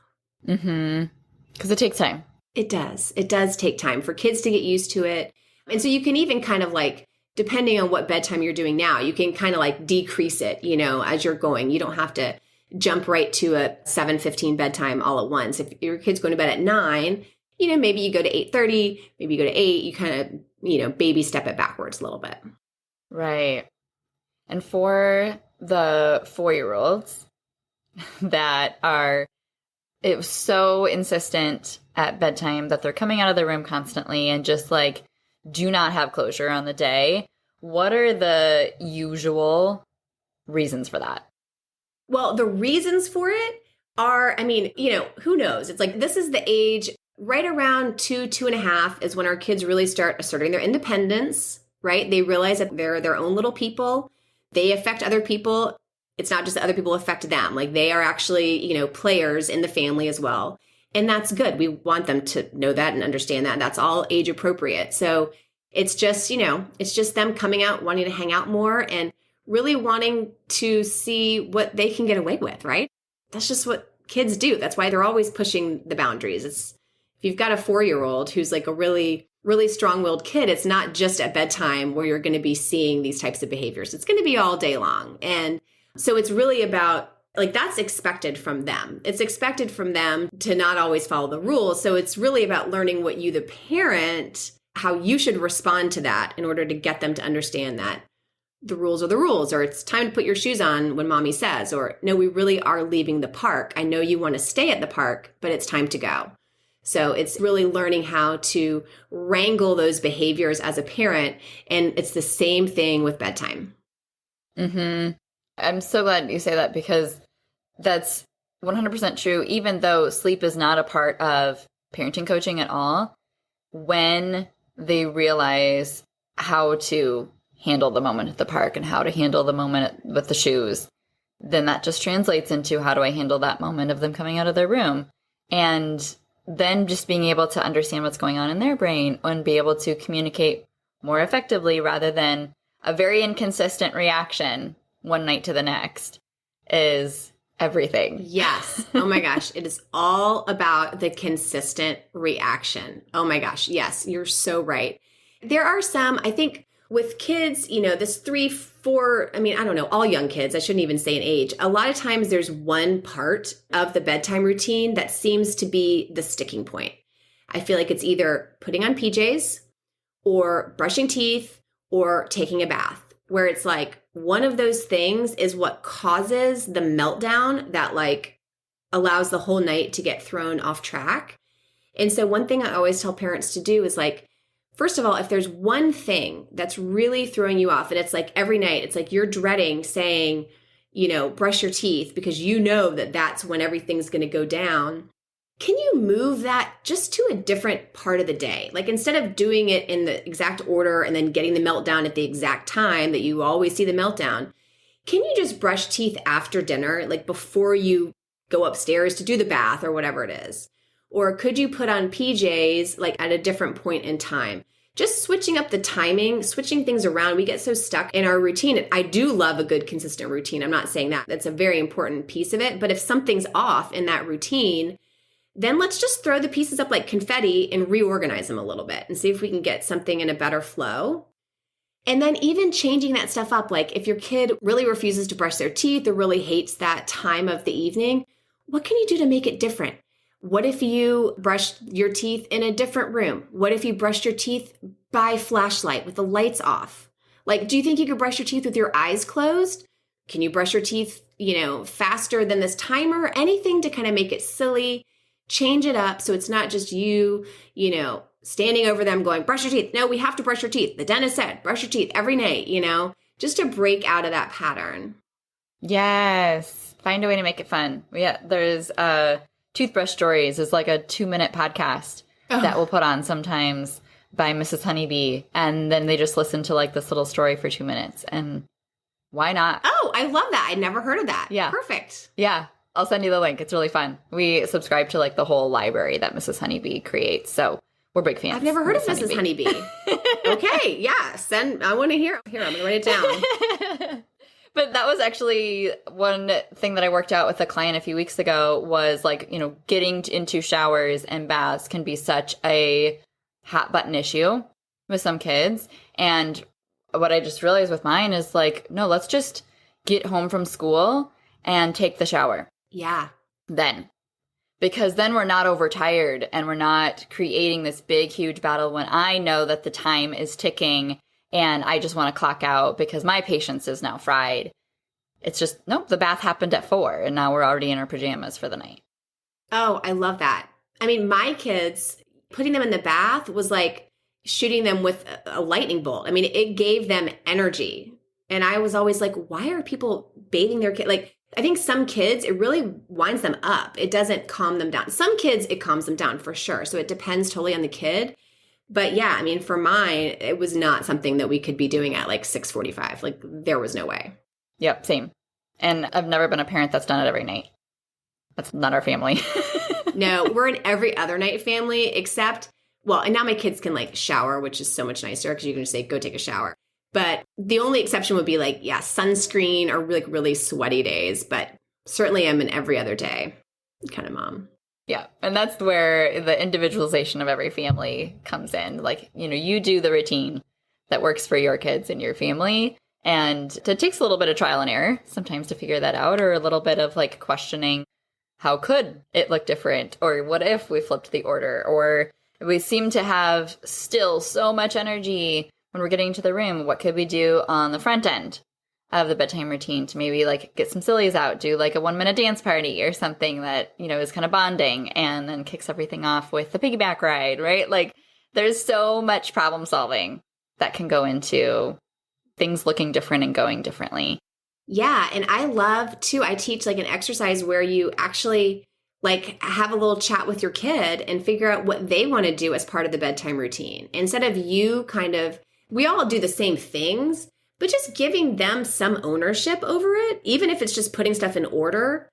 Mm-hmm. Because it takes time. It does. It does take time for kids to get used to it. And so you can even kind of like, depending on what bedtime you're doing now, you can kind of like decrease it, as you're going. You don't have to jump right to a 7:15 bedtime all at once. If your kid's going to bed at 9, maybe you go to 8:30, maybe you go to 8, you kind of, baby step it backwards a little bit. Right. And for the 4-year-olds that are so insistent at bedtime that they're coming out of the room constantly and just like do not have closure on the day, what are the usual reasons for that? Well, the reasons for it are, who knows? It's like this is the age right around 2.5 is when our kids really start asserting their independence, right? They realize that they're their own little people. They affect other people. It's not just that other people affect them. Like they are actually, players in the family as well. And that's good. We want them to know that and understand that. That's all age appropriate. So it's just, it's just them coming out, wanting to hang out more and really wanting to see what they can get away with, right? That's just what kids do. That's why they're always pushing the boundaries. If you've got a 4-year-old who's like a really, really strong-willed kid, it's not just at bedtime where you're going to be seeing these types of behaviors. It's going to be all day long. And so it's really about like that's expected from them. It's expected from them to not always follow the rules. So it's really about learning what you, the parent, how you should respond to that in order to get them to understand that the rules are the rules, or it's time to put your shoes on when mommy says, or no, we really are leaving the park. I know you want to stay at the park, but it's time to go. So it's really learning how to wrangle those behaviors as a parent. And it's the same thing with bedtime. Mm-hmm. I'm so glad you say that because that's 100% true. Even though sleep is not a part of parenting coaching at all, when they realize how to handle the moment at the park and how to handle the moment with the shoes, then that just translates into how do I handle that moment of them coming out of their room? And then just being able to understand what's going on in their brain and be able to communicate more effectively rather than a very inconsistent reaction one night to the next is everything. Yes. Oh my gosh. It is all about the consistent reaction. Oh my gosh. Yes, you're so right. There are some, I think with kids, this 3, 4, I don't know, all young kids, I shouldn't even say an age. A lot of times there's one part of the bedtime routine that seems to be the sticking point. I feel like it's either putting on PJs or brushing teeth or taking a bath, where it's like one of those things is what causes the meltdown that like allows the whole night to get thrown off track. And so one thing I always tell parents to do is like, first of all, if there's one thing that's really throwing you off, and it's like every night, it's like you're dreading saying, brush your teeth because you know that that's when everything's going to go down. Can you move that just to a different part of the day? Like instead of doing it in the exact order and then getting the meltdown at the exact time that you always see the meltdown, can you just brush teeth after dinner, like before you go upstairs to do the bath or whatever it is? Or could you put on PJs like at a different point in time? Just switching up the timing, switching things around. We get so stuck in our routine. I do love a good consistent routine. I'm not saying that. That's a very important piece of it. But if something's off in that routine, then let's just throw the pieces up like confetti and reorganize them a little bit and see if we can get something in a better flow. And then even changing that stuff up, like if your kid really refuses to brush their teeth or really hates that time of the evening, what can you do to make it different? What if you brushed your teeth in a different room? What if you brushed your teeth by flashlight with the lights off? Like, do you think you could brush your teeth with your eyes closed? Can you brush your teeth, faster than this timer? Anything to kind of make it silly, change it up so it's not just you, standing over them going, brush your teeth. No, we have to brush your teeth. The dentist said, brush your teeth every night, just to break out of that pattern. Yes. Find a way to make it fun. Yeah, there's Toothbrush Stories is like a 2-minute podcast that we'll put on sometimes by Mrs. Honeybee. And then they just listen to like this little story for 2 minutes. And why not? Oh, I love that. I'd never heard of that. Yeah. Perfect. Yeah. I'll send you the link. It's really fun. We subscribe to like the whole library that Mrs. Honeybee creates. So we're big fans. I've never heard of Mrs. Honeybee. Okay. Yeah. I want to hear. Here, I'm going to write it down. But that was actually one thing that I worked out with a client a few weeks ago was like, getting into showers and baths can be such a hot button issue with some kids. And what I just realized with mine is like, no, let's just get home from school and take the shower. Yeah. Then. Because then we're not overtired and we're not creating this big, huge battle when I know that the time is ticking and I just want to clock out because my patience is now fried. It's just, nope, the bath happened at 4 and now we're already in our pajamas for the night. Oh, I love that. My kids, putting them in the bath was like shooting them with a lightning bolt. It gave them energy. And I was always like, why are people bathing their kids? Like, I think some kids, it really winds them up. It doesn't calm them down. Some kids, it calms them down for sure. So it depends totally on the kid. But yeah, for mine, it was not something that we could be doing at like 6:45. Like there was no way. Yep, same. And I've never been a parent that's done it every night. That's not our family. No, we're an every other night family except, and now my kids can like shower, which is so much nicer because you can just say, go take a shower. But the only exception would be like, sunscreen or like really sweaty days. But certainly I'm an every other day kind of mom. Yeah. And that's where the individualization of every family comes in. Like, you do the routine that works for your kids and your family. And it takes a little bit of trial and error sometimes to figure that out, or a little bit of like questioning, how could it look different? Or what if we flipped the order? Or we seem to have still so much energy when we're getting into the room. What could we do on the front end of the bedtime routine to maybe like get some sillies out, do like a 1-minute dance party or something that, is kind of bonding and then kicks everything off with the piggyback ride, right? Like there's so much problem solving that can go into things looking different and going differently. Yeah. And I love too, I teach like an exercise where you actually like have a little chat with your kid and figure out what they want to do as part of the bedtime routine. Instead of you we all do the same things, but just giving them some ownership over it, even if it's just putting stuff in order,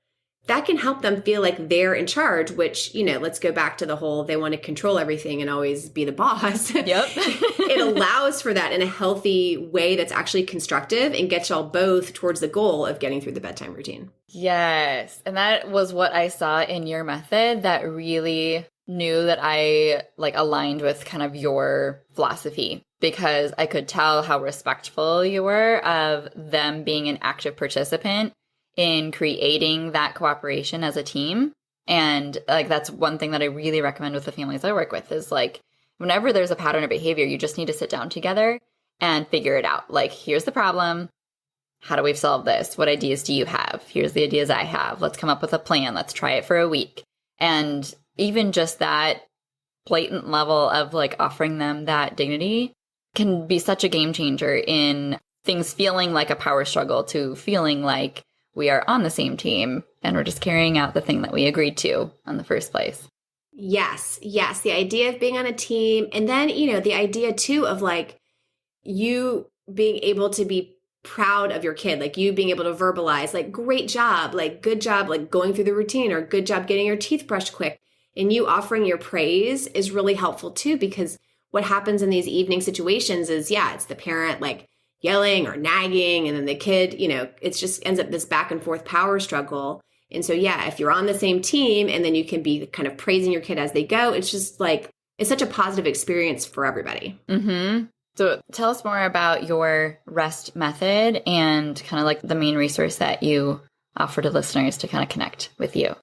that can help them feel like they're in charge, which, let's go back to the whole, they want to control everything and always be the boss. Yep. It allows for that in a healthy way that's actually constructive and gets y'all both towards the goal of getting through the bedtime routine. Yes. And that was what I saw in your method that really knew that I like aligned with kind of your philosophy. because I could tell how respectful you were of them being an active participant in creating that cooperation as a team. And like, that's one thing that I really recommend with the families I work with is like, whenever there's a pattern of behavior, you just need to sit down together and figure it out. Like, here's the problem. How do we solve this? What ideas do you have? Here's the ideas I have. Let's come up with a plan. Let's try it for a week. And even just that blatant level of like offering them that dignity can be such a game changer in things feeling like a power struggle to feeling like we are on the same team and we're just carrying out the thing that we agreed to in the first place. Yes. The idea of being on a team. And then, the idea too of like you being able to be proud of your kid, like you being able to verbalize, like, great job, like, good job, like going through the routine, or good job getting your teeth brushed quick. And you offering your praise is really helpful too, because what happens in these evening situations is, it's the parent like yelling or nagging, and then the kid, it just ends up this back and forth power struggle. And so, if you're on the same team and then you can be kind of praising your kid as they go, it's just like, it's such a positive experience for everybody. Mm-hmm. So tell us more about your REST method and kind of like the main resource that you offer to listeners to kind of connect with you.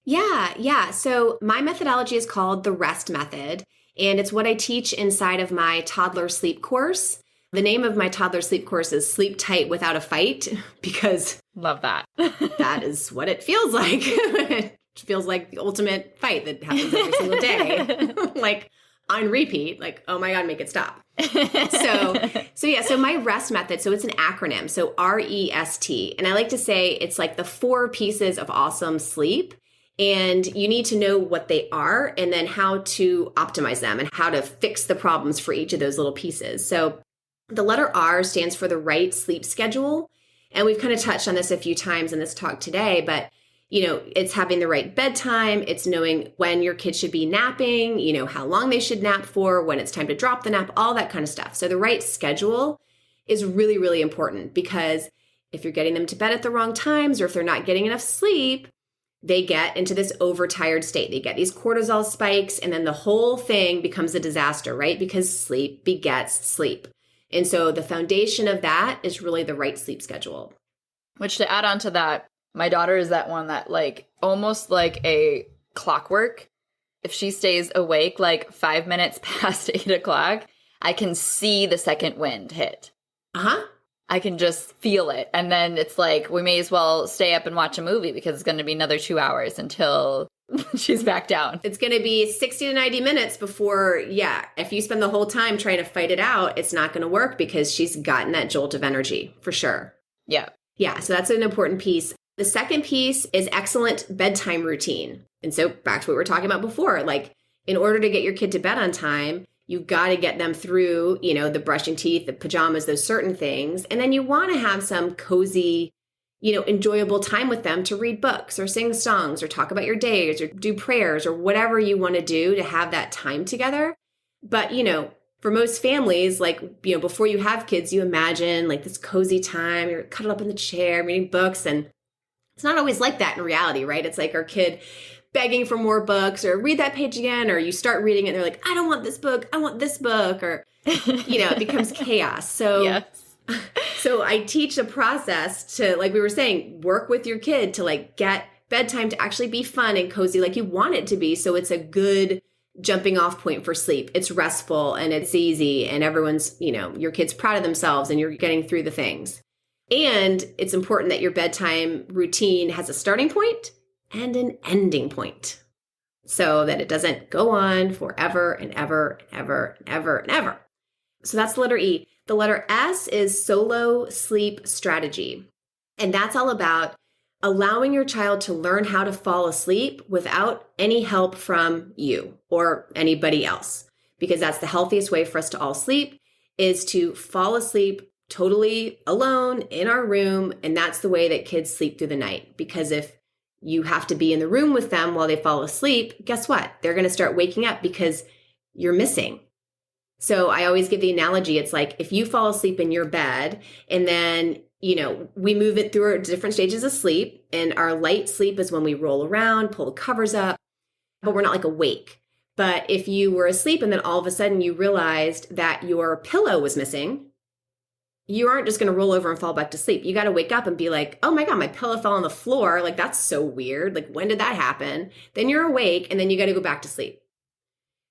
Yeah. So my methodology is called the REST method, and it's what I teach inside of my toddler sleep course. The name of my toddler sleep course is Sleep Tight Without a Fight, because love that. That is what it feels like. It feels like the ultimate fight that happens every single day, like on repeat, like, oh my God, make it stop. So my REST method, so it's an acronym, so REST. And I like to say it's like the 4 pieces of awesome sleep. And you need to know what they are and then how to optimize them and how to fix the problems for each of those little pieces. So the letter R stands for the right sleep schedule. And we've kind of touched on this a few times in this talk today, but it's having the right bedtime. It's knowing when your kid should be napping, how long they should nap for, when it's time to drop the nap, all that kind of stuff. So the right schedule is really, really important, because if you're getting them to bed at the wrong times, or if they're not getting enough sleep, they get into this overtired state. They get these cortisol spikes, and then the whole thing becomes a disaster, right? Because sleep begets sleep. And so the foundation of that is really the right sleep schedule. Which, to add on to that, my daughter is that one that like almost like a clockwork. If she stays awake like 5 minutes past 8 o'clock, I can see the second wind hit. Uh-huh. I can just feel it. And then it's like, we may as well stay up and watch a movie, because it's going to be another 2 hours until she's back down. It's going to be 60 to 90 minutes before, if you spend the whole time trying to fight it out, it's not going to work, because she's gotten that jolt of energy for sure. Yeah. So that's an important piece. The second piece is excellent bedtime routine. And so back to what we were talking about before, like, in order to get your kid to bed on time, you've got to get them through, the brushing teeth, the pajamas, those certain things. And then you want to have some cozy, enjoyable time with them to read books or sing songs or talk about your days or do prayers or whatever you want to do to have that time together. But, for most families, like, before you have kids, you imagine like this cozy time, you're cuddled up in the chair, reading books. And it's not always like that in reality, right? It's like our kid begging for more books, or read that page again, or you start reading it and they're like, I don't want this book, I want this book, or, it becomes chaos. So, yes. So I teach a process to, like we were saying, work with your kid to like get bedtime to actually be fun and cozy like you want it to be. So it's a good jumping off point for sleep. It's restful and it's easy, and everyone's, your kid's proud of themselves and you're getting through the things. And it's important that your bedtime routine has a starting point and an ending point, so that it doesn't go on forever and ever and ever and ever and ever. So that's the letter E. The letter S is solo sleep strategy. And that's all about allowing your child to learn how to fall asleep without any help from you or anybody else. Because that's the healthiest way for us to all sleep, is to fall asleep totally alone in our room. And that's the way that kids sleep through the night. Because if you have to be in the room with them while they fall asleep, guess what? They're going to start waking up because you're missing. So I always give the analogy. It's like, if you fall asleep in your bed and then, we move it through our different stages of sleep, and our light sleep is when we roll around, pull the covers up, but we're not like awake. But if you were asleep and then all of a sudden you realized that your pillow was missing, you aren't just going to roll over and fall back to sleep. You got to wake up and be like, oh my God, my pillow fell on the floor. Like, that's so weird. Like, when did that happen? Then you're awake and then you got to go back to sleep.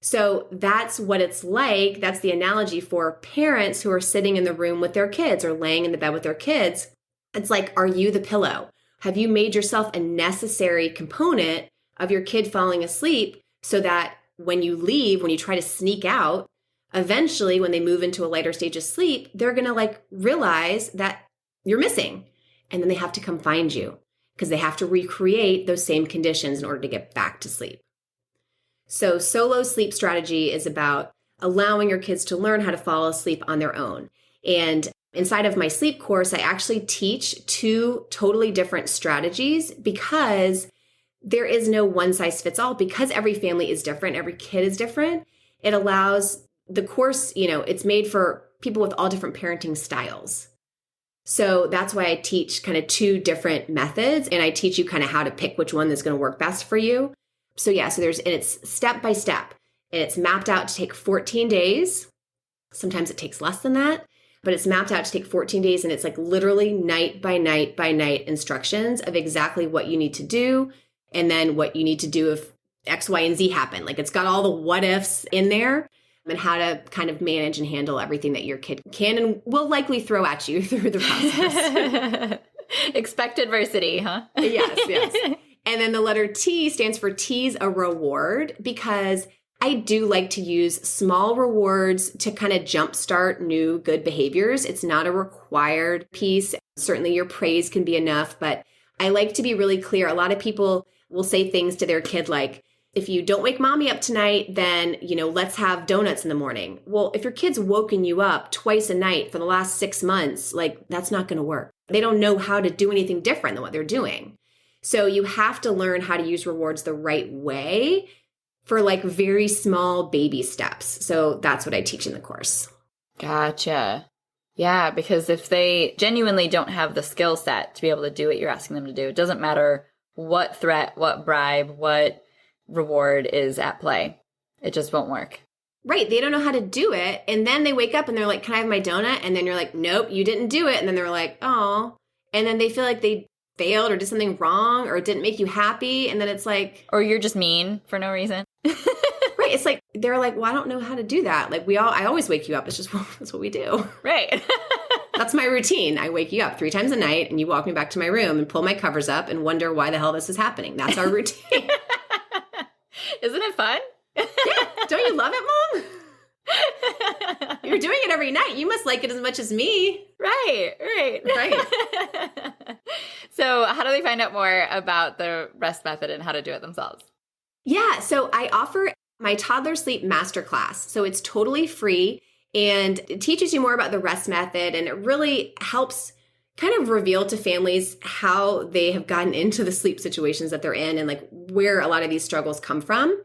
So that's what it's like. That's the analogy for parents who are sitting in the room with their kids or laying in the bed with their kids. It's like, are you the pillow? Have you made yourself a necessary component of your kid falling asleep so that when you leave, when you try to sneak out, eventually when they move into a lighter stage of sleep, they're going to like realize that you're missing. And then they have to come find you because they have to recreate those same conditions in order to get back to sleep. So solo sleep strategy is about allowing your kids to learn how to fall asleep on their own. And inside of my sleep course, I actually teach 2 totally different strategies because there is no one size fits all. Because every family is different, every kid is different. It allows the course, it's made for people with all different parenting styles. So that's why I teach kind of 2 different methods, and I teach you kind of how to pick which one is going to work best for you. So yeah, and it's step by step, and it's mapped out to take 14 days. Sometimes it takes less than that, but it's mapped out to take 14 days, and it's like literally night by night by night instructions of exactly what you need to do, and then what you need to do if X, Y, and Z happen. Like, it's got all the what ifs in there and how to kind of manage and handle everything that your kid can and will likely throw at you through the process. Expect adversity, huh? Yes. And then the letter T stands for T's a reward, because I do like to use small rewards to kind of jumpstart new good behaviors. It's not a required piece. Certainly your praise can be enough, but I like to be really clear. A lot of people will say things to their kid like, if you don't wake mommy up tonight, then, let's have donuts in the morning. Well, if your kid's woken you up twice a night for the last 6 months, like, that's not going to work. They don't know how to do anything different than what they're doing. So you have to learn how to use rewards the right way for like very small baby steps. So that's what I teach in the course. Gotcha. Yeah, because if they genuinely don't have the skill set to be able to do what you're asking them to do, it doesn't matter what threat, what bribe, what reward is at play. It just won't work. Right. They don't know how to do it. And then they wake up and they're like, can I have my donut? And then you're like, nope, you didn't do it. And then they're like, oh. And then they feel like they failed or did something wrong or it didn't make you happy. And then it's like, or you're just mean for no reason. Right. It's like, they're like, well, I don't know how to do that. Like I always wake you up. It's just, well, that's what we do. Right. That's my routine. I wake you up 3 times a night and you walk me back to my room and pull my covers up and wonder why the hell this is happening. That's our routine. Isn't it fun? Yeah. Don't you love it, Mom? You're doing it every night. You must like it as much as me. Right. So how do they find out more about the rest method and how to do it themselves? Yeah. So I offer my toddler sleep masterclass. So it's totally free and it teaches you more about the rest method. And it really helps kind of reveal to families how they have gotten into the sleep situations that they're in and like where a lot of these struggles come from.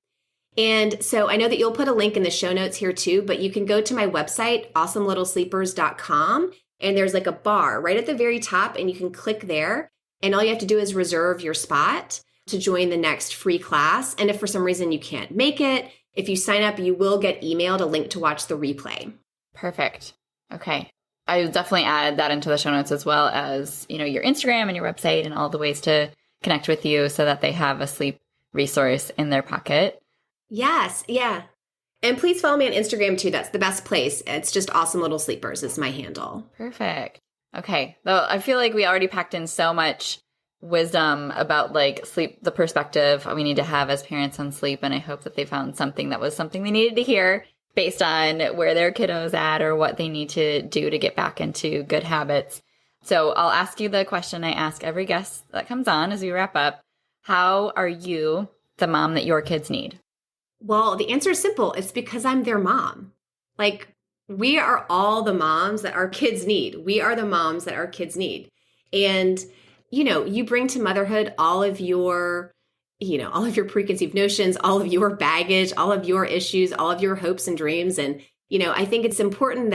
And so I know that you'll put a link in the show notes here too, but you can go to my website, awesomelittlesleepers.com, and there's like a bar right at the very top and you can click there. And all you have to do is reserve your spot to join the next free class. And if for some reason you can't make it, if you sign up, you will get emailed a link to watch the replay. Perfect. Okay. I will definitely add that into the show notes as well as, your Instagram and your website and all the ways to connect with you so that they have a sleep resource in their pocket. Yes. Yeah. And please follow me on Instagram too. That's the best place. It's just Awesome Little Sleepers is my handle. Perfect. Okay. Though I feel like we already packed in so much wisdom about like sleep, the perspective we need to have as parents on sleep. And I hope that they found something that was something they needed to hear based on where their kiddo's at or what they need to do to get back into good habits. So I'll ask you the question I ask every guest that comes on as we wrap up. How are you the mom that your kids need? Well, the answer is simple. It's because I'm their mom. Like, we are all the moms that our kids need. We are the moms that our kids need. And, you bring to motherhood all of your preconceived notions, all of your baggage, all of your issues, all of your hopes and dreams. And, I think it's important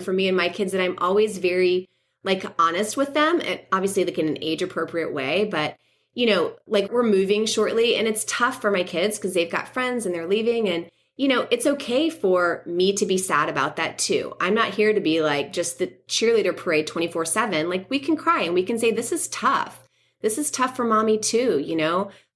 for me and my kids that I'm always very honest with them, and obviously in an age appropriate way. But, like we're moving shortly and it's tough for my kids because they've got friends and they're leaving. And, it's okay for me to be sad about that too. I'm not here to be like just the cheerleader parade 24/7. Like we can cry and we can say, this is tough. This is tough for mommy too.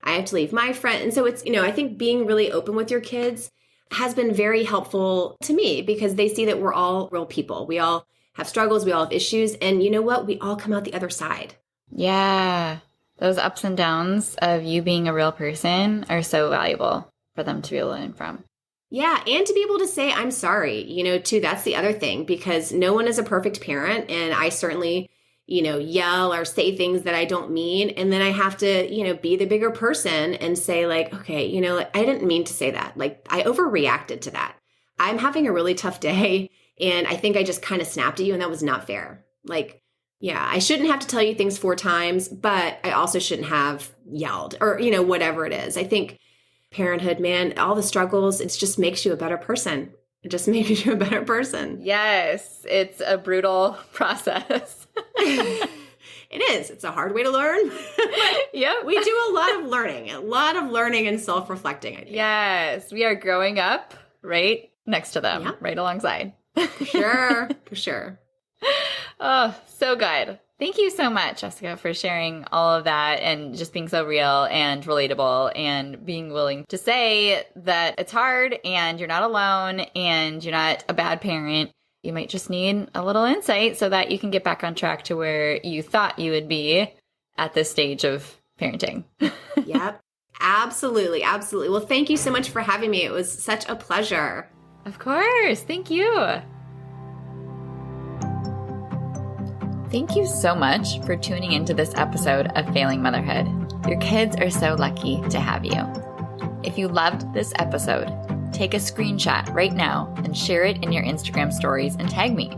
I have to leave my friend. And so it's, I think being really open with your kids has been very helpful to me because they see that we're all real people. We all have struggles. We all have issues. And you know what? We all come out the other side. Yeah. Those ups and downs of you being a real person are so valuable for them to be able to learn from. Yeah. And to be able to say, I'm sorry, too. That's the other thing because no one is a perfect parent. And I certainly, yell or say things that I don't mean. And then I have to, be the bigger person and say like, okay, I didn't mean to say that. Like I overreacted to that. I'm having a really tough day. And I think I just kind of snapped at you and that was not fair. Like, yeah, I shouldn't have to tell you things 4 times, but I also shouldn't have yelled or, whatever it is. I think parenthood, man, all the struggles, it just makes you a better person. It just makes you a better person. Yes, it's a brutal process. It is. It's a hard way to learn. Yep. We do a lot of learning and self-reflecting, I think. Yes, we are growing up right next to them, right alongside. For sure. Oh, so good. Thank you so much, Jessica, for sharing all of that and just being so real and relatable and being willing to say that it's hard and you're not alone and you're not a bad parent. You might just need a little insight so that you can get back on track to where you thought you would be at this stage of parenting. Yep. Absolutely. Absolutely. Well, thank you so much for having me. It was such a pleasure. Of course. Thank you. Thank you so much for tuning into this episode of Failing Motherhood. Your kids are so lucky to have you. If you loved this episode, take a screenshot right now and share it in your Instagram stories and tag me.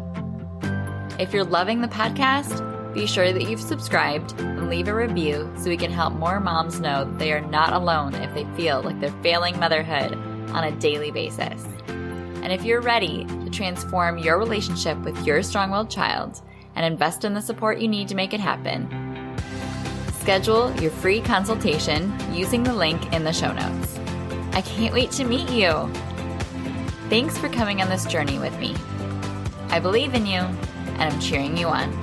If you're loving the podcast, be sure that you've subscribed and leave a review so we can help more moms know that they are not alone if they feel like they're failing motherhood on a daily basis. And if you're ready to transform your relationship with your strong-willed child and invest in the support you need to make it happen, schedule your free consultation using the link in the show notes. I can't wait to meet you. Thanks for coming on this journey with me. I believe in you, and I'm cheering you on.